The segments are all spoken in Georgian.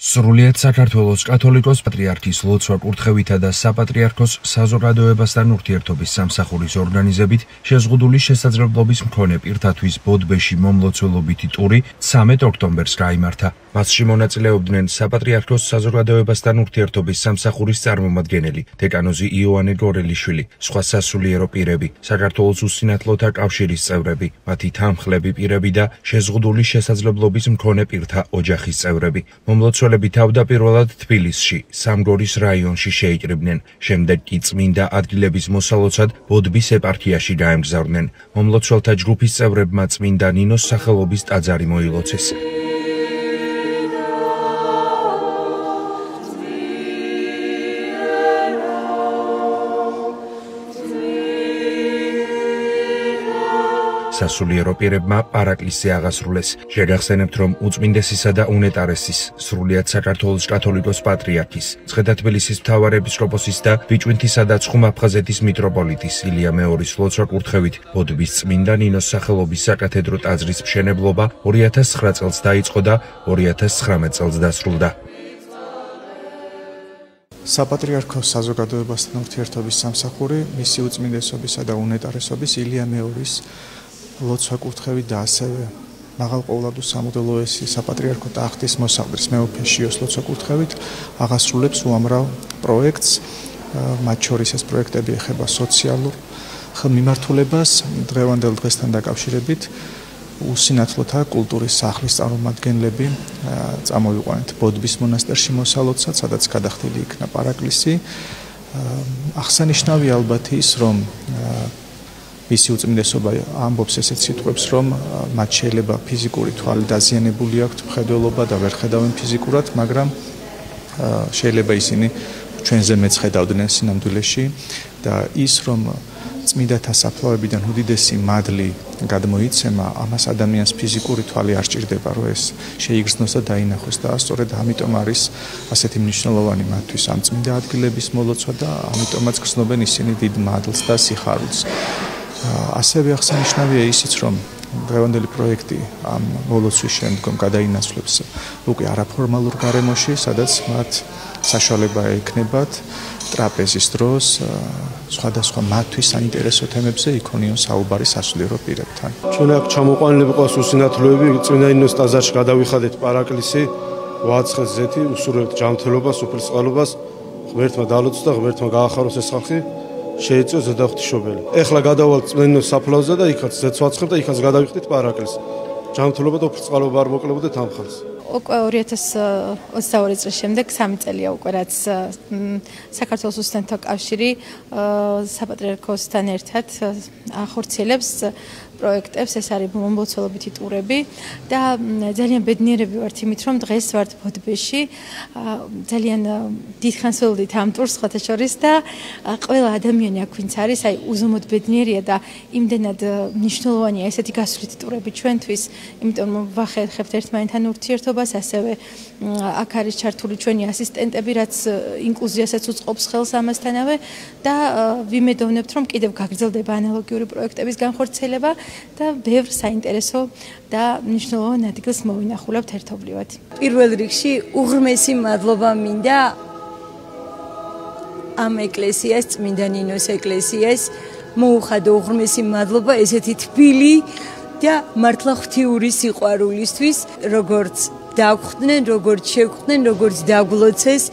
სრულიად საქართველოს კათოლიკოს პატრიარქის ლოცვა კურთხევითა და საპატრიარქოს საზოგადოებასთან ურთიერთობის სამსახურის ორგანიზებით შეზღუდული შესაძლებლობის მქონე პირთათვის ბოდბეში მომლოცველობითი ტური 13 ოქტომბერს გაიმართა. მასში მონაწილეობდნენ საპატრიარქოს საზოგადოებასთან ურთიერთობის სამსახურის წარმომადგენელი, დეკანოზი იოანე გორელიშვილი, სხვა სასულიერო პირები, საქართველოს უსინათლოთა კავშირის წევრები, მათი თანმხლები პირები და შეზღუდული შესაძლებლობის მქონე პირთა ოჯახის წევრები. მომლოცველები თავდაპირველად თბილისში, სამგორის რაიონში შეიკრიბნენ, შემდეგ კი წმინდა ადგილების მოსალოცად ბოდბის ეპარქიაში გაემგზავრნენ. მომლოცველთა ჯგუფის წევრებმა წმინდა ნინოს სახელობის ტაძარი მოილოცეს. სასულიერო პირებმა პარაკლისი აღასრულეს. შეგახსენებთ, რომ უწმინდესისა და უნეტარესის, სრულიად საქართველოს კათოლიკოს პატრიარქის, მცხეთა-თბილისის მთავარეპისკოპოსის და ბიჭვინთისა და ცხუმ-აფხაზეთის მიტროპოლიტის ილია მეორის ლოცვა კურთხევით ბოდბის წმინდა ნინოს სახელობის საკათედრო ტაძრის მშენებლობა 2009 წელს დაიწყო და 2019 წელს დასრულდა. საპატრიარქოს საზოგადოებასთან ურთიერთობის სამსახური მისი უწმინდესობისა და უნეტარესობის ილია მეორის ლოცვა კურთხევით და ასევე მაღალყოვლადო სამღვდელოესი საპატრიარქო ტახტის მოსახდრის მეუფეშიოს ლოცვა კურთხევით აღასრულებს უამრავ პროექტს, მათ შორის ეს პროექტები ეხება სოციალურ ხმიმართულებას. დღევანდელ დღესთან დაკავშირებით უსინათლოთა კულტურის სახლის წარმომადგენლები წამოვიყვანეთ ბოდბის მონასტერში მოსალოცად, სადაც გადახდილი იქნა პარაკლისი. აღსანიშნავია ალბათ ის, რომ მისი უწმინდესობა ამბობს ესეთ სიტყვებს, რომ მათ შეიძლება ფიზიკური თვალით დაზიანებული აქვთ მხედველობა და ვერ ხედავენ ფიზიკურად, მაგრამ შეიძლება ისინი ჩვენზე მეც ხედავდნენ სინამდვილეში და ის, რომ წმინდათა საფლავებიდან უდიდესი მადლი გადმოიცემა, ამას ადამიანს ფიზიკური თვალი არ სჭირდება, რომ ეს შეიგრძნოს და დაინახოს და სწორედ ამიტომ არის ასეთი მნიშვნელოვანი მათთვის ამ წმინდა ადგილების მოლოცვა და ამიტომაც გრძნობენ ისინი დიდ მადლს და სიხარულს. ასევე აღსანიშნავია ისიც, რომ დღევანდელი პროექტი ამ მოლოცვის შემდგომ გადაინაცვლებს უკვე არაფორმალურ გარემოში, სადაც მათ საშუალება ექნებათ ტრაპეზის დროს სხვადასხვა მათთვის საინტერესო თემებზე იქონიონ საუბარი სასულიერო პირებთან. ჩვენ აქ ჩამოყვანილები ყავს უსინათლოები, წმინდა ნინოს ტაძარში გადავიხადეთ პარაკლისი, ვაცხეს ზეთი, უსურვებთ ჯანმრთელობას, უფლისწყალობას, ღმერთმა დალოცოს და ღმერთმა გაახაროს ეს ხალხი. შეიწიოს ზედაღვთისმშობელი. ეხლა გადავალთ წმინდა ნინოს საფლავზე და იქაც ზეთს ვაცხებთ და იქაც გადავიხდით პარაკლისს. ჯანმრთელობა და უფლისწყალობა არ მოკლებოდეთ ამ ხალხს. უკვე 2022 წლის შემდეგ 3 წელია უკვე რაც საქართველოს უსინათლოთა კავშირი საპატრიარქოსთან ერთად ახორციელებს პროექტებს, ეს არის მომლოცველობითი ტურები და ძალიან ბედნიერები ვართ იმით, რომ დღეს ვართ ბოდბეში. ძალიან დიდხანს ველოდით ამ ტურს სხვათა შორის და ყველა ადამიანი აქ ვინც არის, აი უზომოდ ბედნიერია და იმდენად მნიშვნელოვანია ესეთი გასვლითი ტურები ჩვენთვის, იმიტომ რომ ვახერხებთ ერთმანეთთან ურთიერთობას, ასევე აქ არის ჩართული ჩვენი ასისტენტები, რაც ინკლუზიასაც უწყობს ხელს ამასთანავე და ვიმედოვნებთ, რომ კიდევ გაგრძელდება ანალოგიური პროექტების განხორციელება და ბევრ საინტერესო და მნიშვნელოვან ადგილს მოვინახულებთ ერთობლივად. პირველ რიგში უღრმესი მადლობა მინდა ამ ეკლესიას, წმინდა ნინოს ეკლესიას, მოუხადო უღრმესი მადლობა ესეთი თბილი და მართლა ღვთიური სიყვარულისთვის, როგორც დაგხვდნენ, როგორც შევხვდნენ, როგორც დაგვლოცეს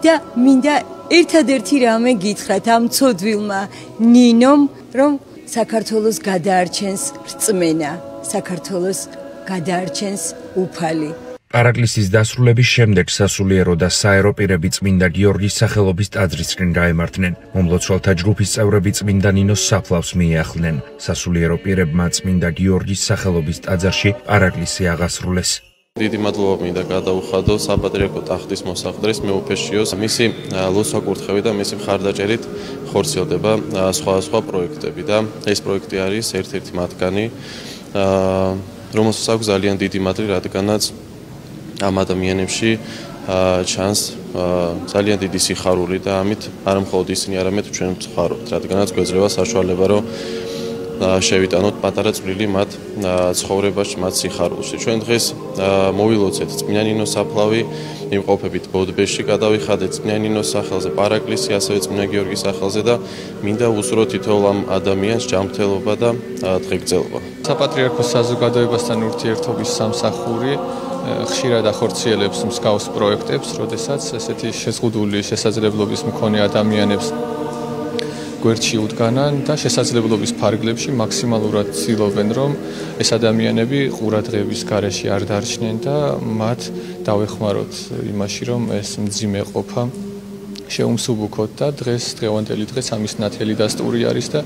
და მინდა ერთადერთი რამე გითხრათ ამ ცოდვილმა ნინომ, რომ საქართველოს გადაარჩენს რწმენა, საქართველოს გადაარჩენს უფალი. პარაკლისის დასრულების შემდეგ სასულიერო და საერო პირები წმინდა გიორგის სახელობის ტაძრისკენ გაემართნენ. მომლოცველთა ჯგუფის წევრები წმინდა ნინოს საფლავს მიახლნენ. სასულიერო პირებმა წმინდა გიორგის სახელობის ტაძარში პარაკლისი აღასრულეს. დიდი მადლობა მინდა გადაუხადო საპატრიარქო ტახტის მოსახდრის მეუფეშიოს. მისი ლოცვა კურთხევით და მისი მხარდაჭერით ხორციელდება სხვა პროექტები და ეს პროექტი არის ერთ-ერთი მათგანი, რომელსაც აქვს ძალიან დიდი მადლი, რადგანაც ამ ადამიანებში ჩანს ძალიან დიდი სიხარული და ამით არა მხოლოდ ისინი, არამედ ჩვენ ვცხოვრობთ, რადგანაც გვეძლევა საშუალება, რომ შევიტანოთ პატარა წვლილი მათ ცხოვრებაში, მათ სიხარულში. ჩვენ დღეს მოვილოცეთ წმინდა ნინოს საფლავი იმყოფებით ბოდბეში, გადავიხადეთ წმინდა ნინოს სახელზე, პარაკლისი, ასევე წმინდა გიორგის სახელზე და მინდა უსურო თითოეულ ამ ადამიანს ჯანმრთელობა და დღეგრძელობა. საპატრიარქოს საზოგადოებასთან ურთიერთობის სამსახური ხშირად ახორციელებს მსგავს პროექტებს, როდესაც ესეთი შეზღუდული შესაძლებლობის მქონე ადამიანებს გვერდში უდგანან და შესაძლებლობის ფარგლებში მაქსიმალურად ცდილობენ, რომ ეს ადამიანები ყურადღების გარეშე არ დარჩნენ და მათ დავეხმაროთ იმაში, რომ ეს მძიმე ყოფა შეუმსუბუქოთ და დღევანდელი დღეს ამის ნათელი დასტური არის და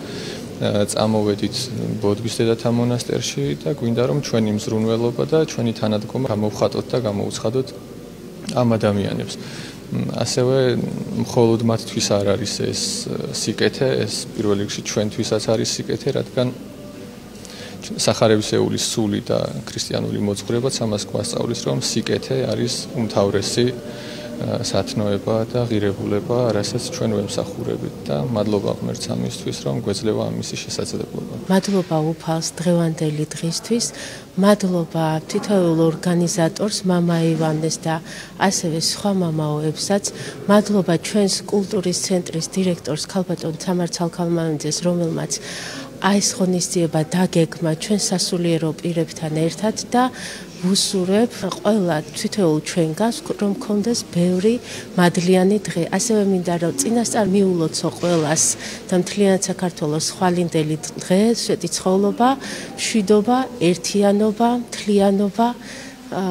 წამოვედით ბოდბის დედათა მონასტერში და გვინდა რომ ჩვენი მზრუნველობა და ჩვენი თანადგომა გამოვხატოთ და გამოუცხადოთ ამ ადამიანებს. ასევე მხოლოდ მათთვის არ არის ეს სიკეთე, ეს პირველ რიგში ჩვენთვისაც არის სიკეთე, რადგან სახარებისეულის სული და ქრისტიანული მოძღვრებაც ამას გვასწავლის, რომ სიკეთე არის უმთავრესი სათნოება და ღირებულება, რასაც ჩვენ ვემსახურებით და მადლობა ღმერთს ამისთვის, რომ გვეძლევა ამისი შესაძლებლობა. მადლობა უფალს დღევანდელი დღისთვის, მადლობა თითოეულ ორგანიზატორს, მამა ივანეს და ასევე სხვა მამაოებსაც, მადლობა ჩვენს კულტურის ცენტრის დირექტორს ქალბატონ თამარ ცალქალმანიძეს, რომელმაც ეს ღონისძიება დაგეგმა ჩვენ სასულიერო პირებთან ერთად და ვუსურებ ყველა თითოეულ ჩვენგანს, რომ გქონდეს ბევრი მადლიანი დღე. ასევე მინდა რომ წინასწარ მიულოცო ყველას და მთლიანად საქართველოს ხვალინდელი დღე, სვეტიცხოვლობა, მშვიდობა, ერთიანობა, მთლიანობა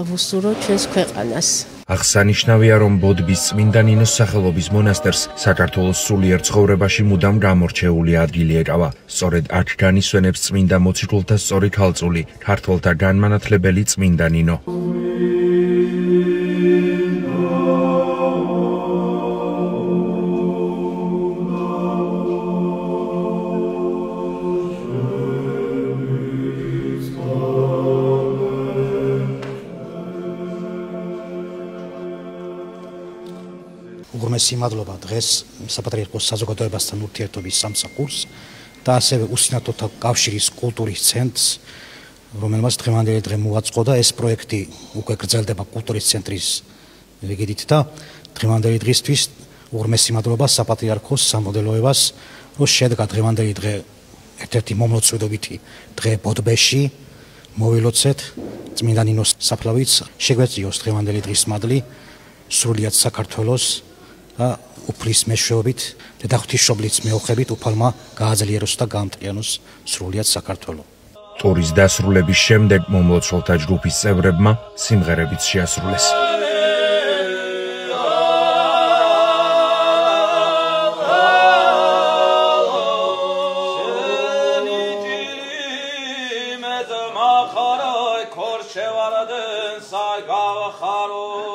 ვუსურო ჩვენს ქვეყანას. აღსანიშნავია, რომ ბოდბის წმინდა ნინოს სახელობის მონასტერს საქართველოს სულიერ ცხოვრებაში მუდამ გამორჩეული ადგილი ეკავა. სწორედ აქ განისვენებს წმინდა მოციქულთა სწორი ქალწული, ქართველთა განმანათლებელი წმინდა ნინო. უღრმესი მადლობა დღეს საპატრიარქოს საზოგადოებასთან ურთიერთობის სამსახურს და ასევე უსინათოთა კავშირის კულტურის ცენტრს, რომელმაც დღევანდელი დღე მოაწყო და ეს პროექტი უკვე გრძელდება კულტურის ცენტრის ეგიდით და დღევანდელი დღისთვის უღრმესი მადლობა საპატრიარქოს სამოდელოებას, რომ შედგა დღევანდელი დღე ერთ-ერთი მომლოცველობითი დღე ბოდბეში, მოვილოცეთ წმინდა ნინოს საფლავით, შეგვეწიოს დღევანდელი დღის მადლი სრულიად საქართველოს და უფლის მეშვეობით და ღვთისმშობლის მეოხებით უფალმა გააძლიეროს და გაამტრიანოს სრულიად საქართველო. ტურის დასრულების შემდეგ მომლოცველთა ჯგუფის წევრებმა სიმღერებიც შეასრულეს. Korşevaradın say gavxaro